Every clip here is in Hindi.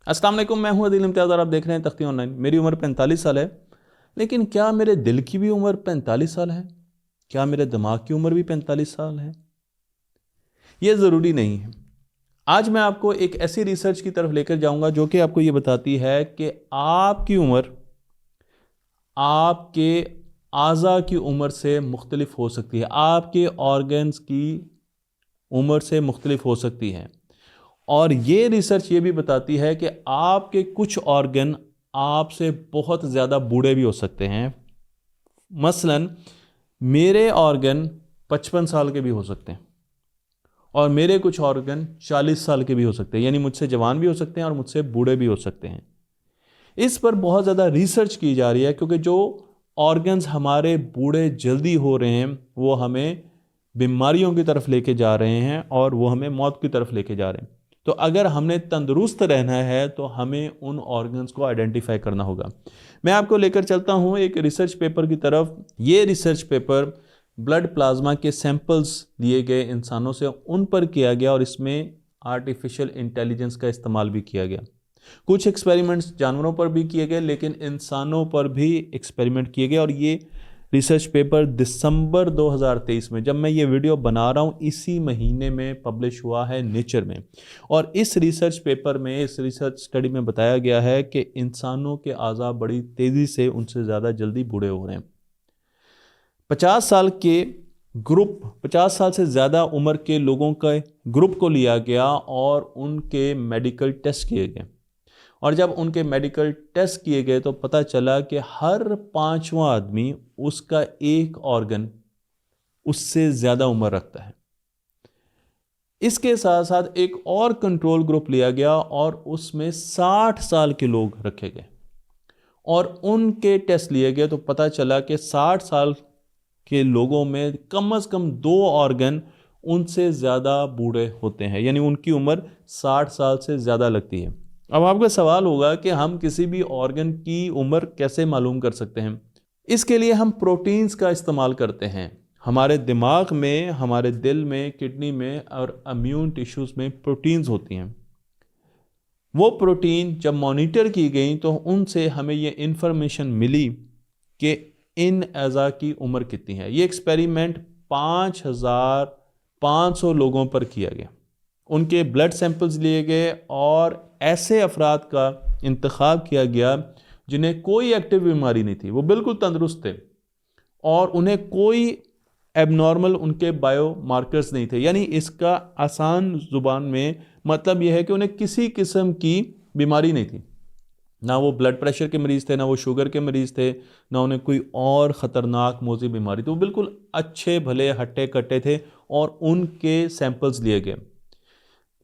अस्सलाम वालेकुम, मैं हूं अदील इम्तियाज़ और आप देख रहे हैं तख्ती ऑनलाइन। मेरी उम्र 45 साल है, लेकिन क्या मेरे दिल की भी उम्र 45 साल है? क्या मेरे दिमाग की उम्र भी 45 साल है? ये ज़रूरी नहीं है। आज मैं आपको एक ऐसी रिसर्च की तरफ लेकर जाऊंगा जो कि आपको ये बताती है कि आपकी उम्र आपके आज़ा की उम्र से मुख्तलिफ हो सकती है, आपके ऑर्गन्स की उम्र से मुख्तलिफ हो सकती है। और ये रिसर्च ये भी बताती है कि आपके कुछ ऑर्गन आपसे बहुत ज़्यादा बूढ़े भी हो सकते हैं। मसलन मेरे ऑर्गन 55 साल के भी हो सकते हैं और मेरे कुछ ऑर्गन 40 साल के भी हो सकते हैं, यानी मुझसे जवान भी हो सकते हैं और मुझसे बूढ़े भी हो सकते हैं। इस पर बहुत ज़्यादा रिसर्च की जा रही है क्योंकि जो ऑर्गन्स हमारे बूढ़े जल्दी हो रहे हैं वो हमें बीमारियों की तरफ लेके जा रहे हैं और वो हमें मौत की तरफ लेके जा रहे हैं। तो अगर हमने तंदुरुस्त रहना है तो हमें उन ऑर्गन्स को आइडेंटिफाई करना होगा। मैं आपको लेकर चलता हूं एक रिसर्च पेपर की तरफ। ये रिसर्च पेपर ब्लड प्लाज्मा के सैंपल्स लिए गए इंसानों से उन पर किया गया और इसमें आर्टिफिशियल इंटेलिजेंस का इस्तेमाल भी किया गया। कुछ एक्सपेरिमेंट्स जानवरों पर भी किए गए लेकिन इंसानों पर भी एक्सपेरिमेंट किए गए और ये रिसर्च पेपर दिसंबर 2023 में, जब मैं ये वीडियो बना रहा हूँ इसी महीने में पब्लिश हुआ है नेचर में। और इस रिसर्च पेपर में, इस रिसर्च स्टडी में बताया गया है कि इंसानों के आज़ा बड़ी तेज़ी से उनसे ज़्यादा जल्दी बूढ़े हो रहे हैं। 50 साल के ग्रुप, 50 साल से ज़्यादा उम्र के लोगों के ग्रुप को लिया गया और उनके मेडिकल टेस्ट किए गए। और जब उनके मेडिकल टेस्ट किए गए तो पता चला कि हर पांचवा आदमी उसका एक ऑर्गन उससे ज़्यादा उम्र रखता है। इसके साथ साथ एक और कंट्रोल ग्रुप लिया गया और उसमें 60 साल के लोग रखे गए और उनके टेस्ट लिए गए तो पता चला कि 60 साल के लोगों में कम से कम 2 ऑर्गन उनसे ज़्यादा बूढ़े होते हैं, यानी उनकी उम्र 60 साल से ज़्यादा लगती है। अब आपका सवाल होगा कि हम किसी भी ऑर्गन की उम्र कैसे मालूम कर सकते हैं? इसके लिए हम प्रोटीन्स का इस्तेमाल करते हैं। हमारे दिमाग में, हमारे दिल में, किडनी में और इम्यून टिश्यूज़ में प्रोटीन्स होती हैं। वो प्रोटीन जब मॉनिटर की गई तो उनसे हमें ये इंफॉर्मेशन मिली कि इन अज़ा की उम्र कितनी है। ये एक्सपेरिमेंट 5500 लोगों पर किया गया। उनके ब्लड सैंपल्स लिए गए और ऐसे अफराद का इंतखाब किया गया जिन्हें कोई एक्टिव बीमारी नहीं थी, वो बिल्कुल तंदुरुस्त थे और उन्हें कोई एबनॉर्मल उनके बायो मार्कर्स नहीं थे। यानी इसका आसान ज़ुबान में मतलब यह है कि उन्हें किसी किस्म की बीमारी नहीं थी। ना वो ब्लड प्रेशर के मरीज़ थे, ना वो शुगर के मरीज़ थे, ना उन्हें कोई और ख़तरनाक मौजी बीमारी थी। वो बिल्कुल अच्छे भले हट्टे कट्टे थे और उनके सैंपल्स लिए गए।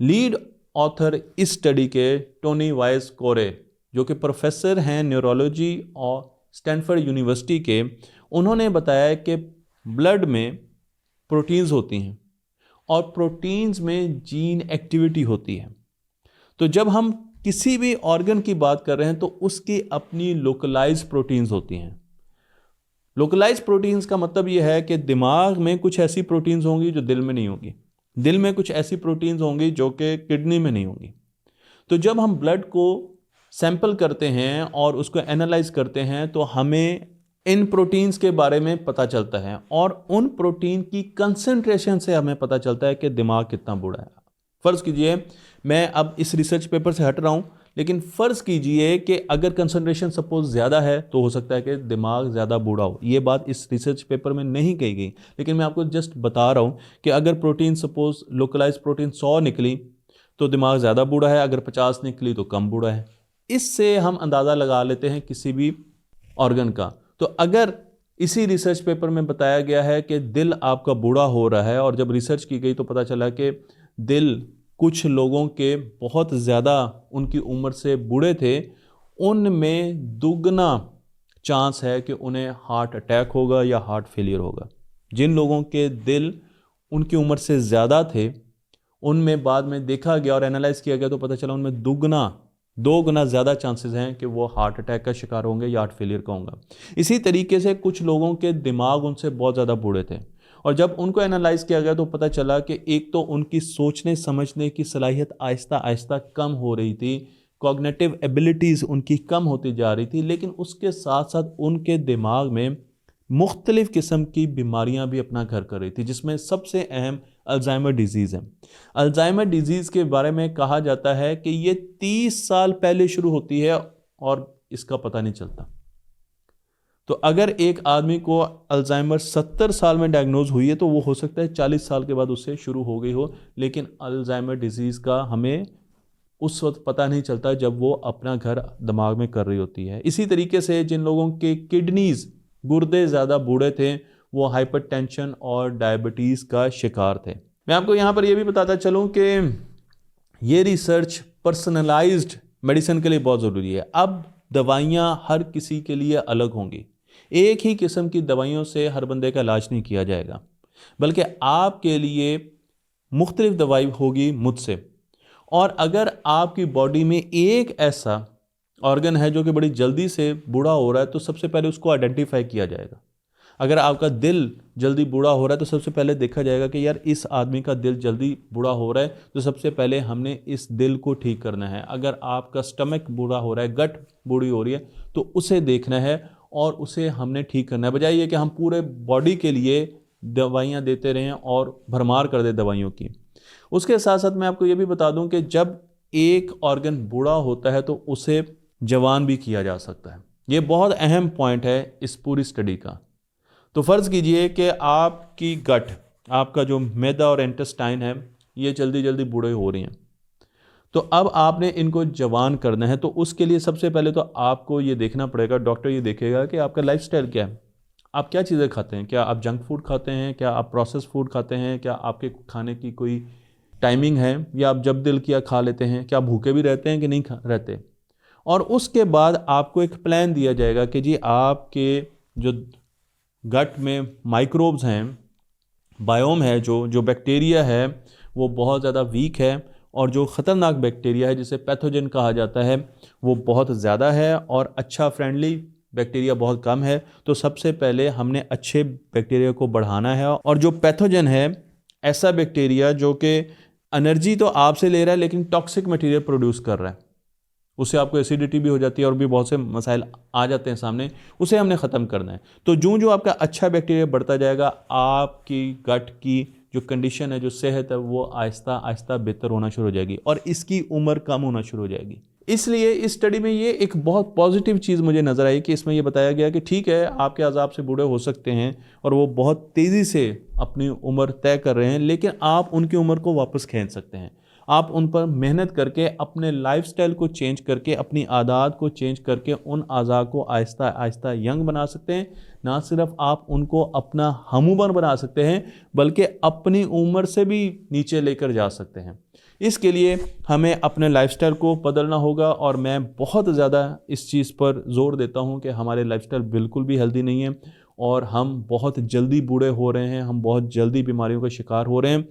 लीड ऑथर इस स्टडी के टोनी वाइस कोरे, जो कि प्रोफेसर हैं न्यूरोलॉजी और स्टैनफोर्ड यूनिवर्सिटी के, उन्होंने बताया कि ब्लड में प्रोटीन्स होती हैं और प्रोटीन्स में जीन एक्टिविटी होती है। तो जब हम किसी भी ऑर्गन की बात कर रहे हैं तो उसकी अपनी लोकलाइज प्रोटीन्स होती हैं। लोकलाइज प्रोटीन्स का मतलब यह है कि दिमाग में कुछ ऐसी प्रोटीन्स होंगी जो दिल में नहीं होंगी, दिल में कुछ ऐसी प्रोटीन्स होंगी जो कि किडनी में नहीं होंगी। तो जब हम ब्लड को सैंपल करते हैं और उसको एनालाइज करते हैं तो हमें इन प्रोटीन्स के बारे में पता चलता है और उन प्रोटीन की कंसंट्रेशन से हमें पता चलता है कि दिमाग कितना बूढ़ा है। फ़र्ज़ कीजिए, मैं अब इस रिसर्च पेपर से हट रहा हूँ, लेकिन फ़र्ज़ कीजिए कि अगर कंसंट्रेशन सपोज ज़्यादा है तो हो सकता है कि दिमाग ज़्यादा बूढ़ा हो। ये बात इस रिसर्च पेपर में नहीं कही गई, लेकिन मैं आपको जस्ट बता रहा हूँ कि अगर प्रोटीन सपोज लोकलाइज प्रोटीन 100 निकली तो दिमाग ज़्यादा बूढ़ा है, अगर 50 निकली तो कम बूढ़ा है। इससे हम अंदाज़ा लगा लेते हैं किसी भी ऑर्गन का। तो अगर इसी रिसर्च पेपर में बताया गया है कि दिल आपका बूढ़ा हो रहा है और जब रिसर्च की गई तो पता चला कि दिल कुछ लोगों के बहुत ज़्यादा उनकी उम्र से बूढ़े थे, उनमें दुगना चांस है कि उन्हें हार्ट अटैक होगा या हार्ट फेलियर होगा। जिन लोगों के दिल उनकी उम्र से ज़्यादा थे उनमें बाद में देखा गया और एनालाइज किया गया तो पता चला उनमें 2 गुना ज़्यादा चांसेस हैं कि वो हार्ट अटैक का शिकार होंगे या हार्ट फेलियर का होगा। इसी तरीके से कुछ लोगों के दिमाग उनसे बहुत ज़्यादा बूढ़े थे और जब उनको एनालाइज किया गया तो पता चला कि एक तो उनकी सोचने समझने की सलाहियत आहिस्ता आहिस्ता कम हो रही थी, कॉग्निटिव एबिलिटीज़ उनकी कम होती जा रही थी, लेकिन उसके साथ साथ उनके दिमाग में मुख्तलिफ़ किस्म की बीमारियां भी अपना घर कर रही थी, जिसमें सबसे अहम अल्जाइमर डिजीज़ है। अल्जाइमर डिजीज़ के बारे में कहा जाता है कि ये 30 साल पहले शुरू होती है और इसका पता नहीं चलता। तो अगर एक आदमी को अल्जाइमर 70 साल में डायग्नोज हुई है तो वो हो सकता है 40 साल के बाद उससे शुरू हो गई हो, लेकिन अल्जाइमर डिजीज़ का हमें उस वक्त पता नहीं चलता जब वो अपना घर दिमाग में कर रही होती है। इसी तरीके से जिन लोगों के किडनीज़, गुर्दे ज़्यादा बूढ़े थे, वो हाइपरटेंशन और डायबिटीज़ का शिकार थे। मैं आपको यहाँ पर यह भी बताता चलूँ कि ये रिसर्च पर्सनलाइज्ड मेडिसिन के लिए बहुत ज़रूरी है। अब दवाइयाँ हर किसी के लिए अलग होंगी। एक ही किस्म की दवाइयों से हर बंदे का इलाज नहीं किया जाएगा, बल्कि आपके लिए मुख्तलिफ दवाई होगी मुझसे। और अगर आपकी बॉडी में एक ऐसा ऑर्गन है जो कि बड़ी जल्दी से बूढ़ा हो रहा है, तो सबसे पहले उसको आइडेंटिफाई किया जाएगा। अगर आपका दिल जल्दी बूढ़ा हो रहा है तो सबसे पहले देखा जाएगा कि यार इस आदमी का दिल जल्दी बूढ़ा हो रहा है, तो सबसे पहले हमने इस दिल को ठीक करना है। अगर आपका स्टमक बूढ़ा हो रहा है, गट बूढ़ी हो रही है, तो उसे देखना है और उसे हमने ठीक करना है, बजाय ये कि हम पूरे बॉडी के लिए दवाइयाँ देते रहें और भरमार कर दें दवाइयों की। उसके साथ साथ मैं आपको ये भी बता दूं कि जब एक ऑर्गन बूढ़ा होता है तो उसे जवान भी किया जा सकता है। ये बहुत अहम पॉइंट है इस पूरी स्टडी का। तो फ़र्ज़ कीजिए कि आपकी गट, आपका जो मैदा और इंटेस्टाइन है, ये जल्दी जल्दी बूढ़े हो रही हैं, तो अब आपने इनको जवान करना है। तो उसके लिए सबसे पहले तो आपको ये देखना पड़ेगा, डॉक्टर ये देखेगा कि आपका लाइफस्टाइल क्या है, आप क्या चीज़ें खाते हैं, क्या आप जंक फूड खाते हैं, क्या आप प्रोसेस फूड खाते हैं, क्या आपके खाने की कोई टाइमिंग है, या आप जब दिल किया खा लेते हैं, क्या भूखे भी रहते हैं कि नहीं रहते। और उसके बाद आपको एक प्लान दिया जाएगा कि जी आपके जो गट में माइक्रोब्स हैं, बायोम है, जो बैक्टीरिया है वो बहुत ज़्यादा वीक है, और जो ख़तरनाक बैक्टीरिया है जिसे पैथोजन कहा जाता है वो बहुत ज़्यादा है, और अच्छा फ्रेंडली बैक्टीरिया बहुत कम है। तो सबसे पहले हमने अच्छे बैक्टीरिया को बढ़ाना है, और जो पैथोजन है, ऐसा बैक्टीरिया जो कि एनर्जी तो आपसे ले रहा है लेकिन टॉक्सिक मटेरियल प्रोड्यूस कर रहा है, उससे आपको एसिडिटी भी हो जाती है और भी बहुत से मसाइल आ जाते हैं सामने, उसे हमने ख़त्म करना है। तो जो आपका अच्छा बैक्टीरिया बढ़ता जाएगा, आपकी गट की जो कंडीशन है, जो सेहत है, वो आहिस्ता आहिस्ता बेहतर होना शुरू हो जाएगी और इसकी उम्र कम होना शुरू हो जाएगी। इसलिए इस स्टडी में ये एक बहुत पॉजिटिव चीज़ मुझे नज़र आई कि इसमें ये बताया गया कि ठीक है, आपके अज़ाब से बूढ़े हो सकते हैं और वो बहुत तेज़ी से अपनी उम्र तय कर रहे हैं, लेकिन आप उनकी उम्र को वापस खींच सकते हैं। आप उन पर मेहनत करके, अपने लाइफस्टाइल को चेंज करके, अपनी आदत को चेंज करके उन अज़ा को आहिस्ता आहिस्ता यंग बना सकते हैं। ना सिर्फ आप उनको अपना हमउम्र बना सकते हैं, बल्कि अपनी उम्र से भी नीचे लेकर जा सकते हैं। इसके लिए हमें अपने लाइफस्टाइल को बदलना होगा, और मैं बहुत ज़्यादा इस चीज़ पर जोर देता हूँ कि हमारे लाइफस्टाइल बिल्कुल भी हेल्दी नहीं है और हम बहुत जल्दी बूढ़े हो रहे हैं, हम बहुत जल्दी बीमारियों का शिकार हो रहे हैं।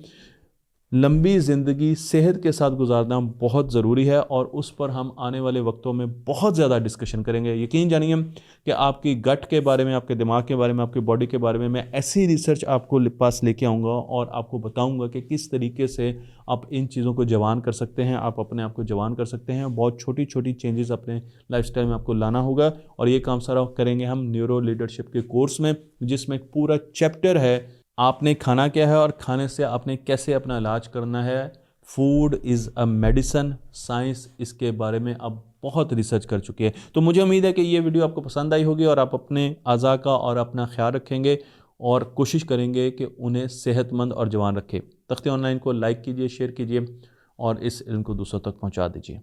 लंबी ज़िंदगी सेहत के साथ गुजारना बहुत ज़रूरी है, और उस पर हम आने वाले वक्तों में बहुत ज़्यादा डिस्कशन करेंगे। यकीन जानिए कि आपकी गट के बारे में, आपके दिमाग के बारे में, आपकी बॉडी के बारे में मैं ऐसी रिसर्च आपको पास लेके आऊँगा और आपको बताऊँगा कि किस तरीके से आप इन चीज़ों को जवान कर सकते हैं, आप अपने आप को जवान कर सकते हैं। बहुत छोटी छोटी चेंजेस अपने लाइफस्टाइल में आपको लाना होगा, और ये काम सारा करेंगे हम न्यूरो लीडरशिप के कोर्स में, जिसमें एक पूरा चैप्टर है आपने खाना क्या है और खाने से आपने कैसे अपना इलाज करना है। Food is a medicine, science इसके बारे में अब बहुत रिसर्च कर चुकी है। तो मुझे उम्मीद है कि ये वीडियो आपको पसंद आई होगी और आप अपने अज़ा का और अपना ख्याल रखेंगे और कोशिश करेंगे कि उन्हें सेहतमंद और जवान रखें। तख्ते ऑनलाइन को लाइक कीजिए, शेयर कीजिए और इस इल्म को दूसरों तक पहुँचा दीजिए।